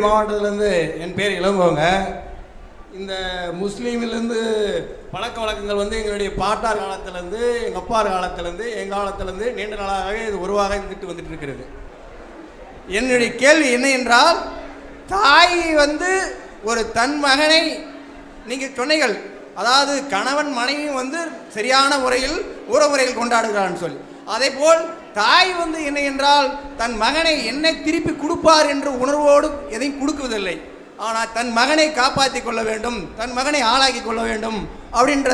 மாவட்டத்திலேருந்து என் பேர் இளங்கோங்க. இந்த முஸ்லீமிலேருந்து பழக்க வழக்கங்கள் எங்களுடைய பாட்டார் காலத்திலேருந்து எங்கள் அப்பார் காலத்திலேருந்து எங்கள் காலத்திலேருந்து நீண்ட நாளாகவே இது உருவாக இருந்துட்டு வந்துட்டு இருக்கிறது. என்னுடைய கேள்வி என்ன என்றால், தாய் ஒரு தன் மகனை நீங்கள் சொன்னீர்கள், அதாவது கணவன் மனைவியும் சரியான முறையில் உறவுமுறையில் கொண்டாடுகிறான்னு சொல்லி, அதே போல் தாய் என்ன என்றால் தன் மகனை என்னை திருப்பி கொடுப்பார் என்ற உணர்வோடு எதையும் கொடுக்குவதில்லை. ஆனால் தன் மகனை காப்பாற்றி கொள்ள வேண்டும், தன் மகனை ஆளாக்கி கொள்ள வேண்டும் அப்படின்ற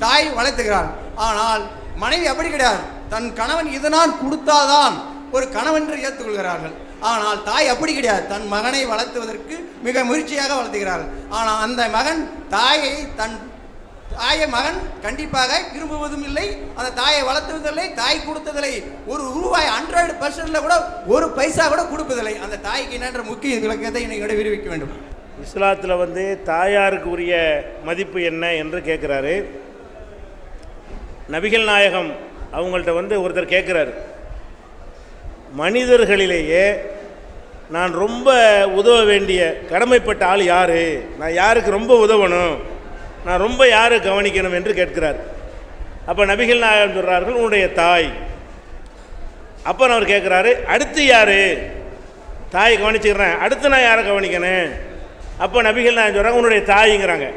தாய் வளர்த்துகிறாள். ஆனால் மனைவி அப்படி கிடையாது. தன் கணவன் இதனால் கொடுத்தாதான் ஒரு கணவன் என்று ஏற்றுக்கொள்கிறார்கள். ஆனால் தாய் அப்படி கிடையாது. தன் மகனை வளர்த்துவதற்கு மிக முயற்சியாக வளர்த்துகிறார்கள். ஆனால் அந்த மகன் தாயை மகன் கண்டிப்பாக விரும்புவதும் இல்லை, அந்த தாயை வளர்த்துவதில்லை, தாய் கொடுத்ததில்லை. ஒரு ரூபாய் 100% கூட ஒரு பைசா கூட கொடுப்பதில்லை. அந்த தாய்க்கு என்னென்ற முக்கிய விளக்கத்தை இன்னைக்கு விரிவிக்க வேண்டும். இஸ்லாத்தில் தாயாருக்கு உரிய மதிப்பு என்ன என்று கேட்குறாரு. நபிகள் நாயகம் அவங்கள்ட்ட ஒருத்தர் கேட்குறாரு, மனிதர்களிலேயே நான் ரொம்ப உதவ வேண்டிய கடமைப்பட்ட ஆள் யார், நான் யாருக்கு ரொம்ப உதவணும், நான் ரொம்ப யாரை கவனிக்கணும் என்று கேட்கிறார். அப்போ நபிகள் நாயகம் சொல்கிறார்கள், உன்னுடைய தாய். அப்போ அவர் கேட்குறாரு, அடுத்து யார்? தாய் கவனிச்சுக்கிறேன், அடுத்து நான் யாரை கவனிக்கணும்? அப்போ நபிகள் நாயகம் சொல்கிறாங்க, உன்னுடைய தாய்ங்கிறாங்க.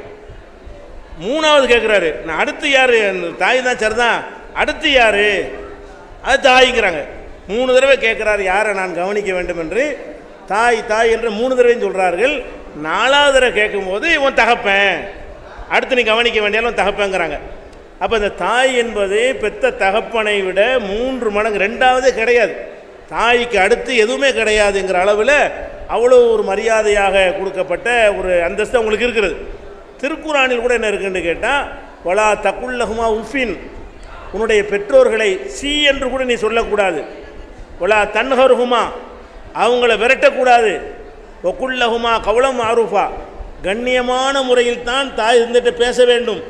மூணாவது கேட்குறாரு, நான் அடுத்து யார்? தாய் தான் சரிதான், அடுத்து யார்? அது தாய்ங்கிறாங்க. 3 தடவை கேட்குறாரு யாரை நான் கவனிக்க வேண்டும் என்று. தாய் தாய் என்று 3 தடவையும் சொல்கிறார்கள். 4வது தடவை கேட்கும்போது இவன் தகப்பேன், அடுத்து நீ கவனிக்க வேண்டியாலும் தகப்பங்கிறாங்க. அப்போ இந்த தாய் என்பது பெத்த தகப்பனை விட 3 மடங்கு, 2வது கிடையாது. தாய்க்கு அடுத்து எதுவுமே கிடையாதுங்கிற அளவில் அவ்வளோ ஒரு மரியாதையாக கொடுக்கப்பட்ட ஒரு அந்தஸ்து அவங்களுக்கு இருக்கிறது. திருக்குறானில் கூட என்ன இருக்குன்னு கேட்டால், வலா தக்குல்லஹுமா உஃபின், உன்னுடைய பெற்றோர்களை சி என்று கூட நீ சொல்லக்கூடாது. வலா தன்ஹருஹுமா, அவங்கள விரட்டக்கூடாது. வக்குல்லஹுமா கவுலம் ஆரூஃபா, கண்ணியமான முறையில் தான் தாய் இருந்துட்டு பேச வேண்டும்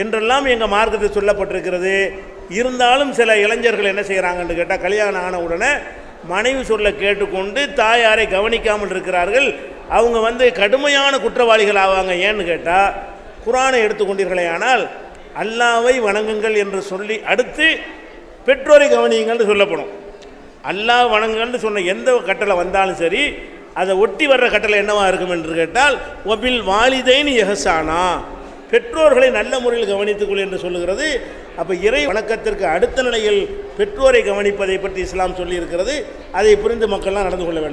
என்றெல்லாம் எங்கள் மார்க்கத்தில் சொல்லப்பட்டிருக்கிறது. இருந்தாலும் சில இளைஞர்கள் என்ன செய்கிறாங்கன்னு கேட்டால், கல்யாணம் ஆன உடனே மனைவி சொல்ல கேட்டுக்கொண்டு தாயாரை கவனிக்காமல் இருக்கிறார்கள். அவங்க கடுமையான குற்றவாளிகள் ஆவாங்க. ஏன்னு கேட்டால், குர்ஆனை எடுத்துக்கொண்டீர்களே ஆனால் அல்லாவை வணங்குங்கள் என்று சொல்லி அடுத்து பெற்றோரை கவனியுங்கள்னு சொல்லப்படும். அல்லாஹ் வணங்குங்கள்னு சொன்ன எந்த கட்டளை வந்தாலும் சரி, அதை ஒட்டி வர்ற கட்டளை என்னவா இருக்கும் என்று கேட்டால், ஒபில் வாலிதைனி எஹசானா, பெற்றோர்களை நல்ல முறையில் கவனித்துக்கொள் என்று சொல்லுகிறது. அப்போ இறை வணக்கத்திற்கு அடுத்த நிலையில் பெற்றோரை கவனிப்பதை பற்றி இஸ்லாம் சொல்லியிருக்கிறது. அதை புரிந்து மக்கள்லாம் நடந்து கொள்ள வேண்டும்.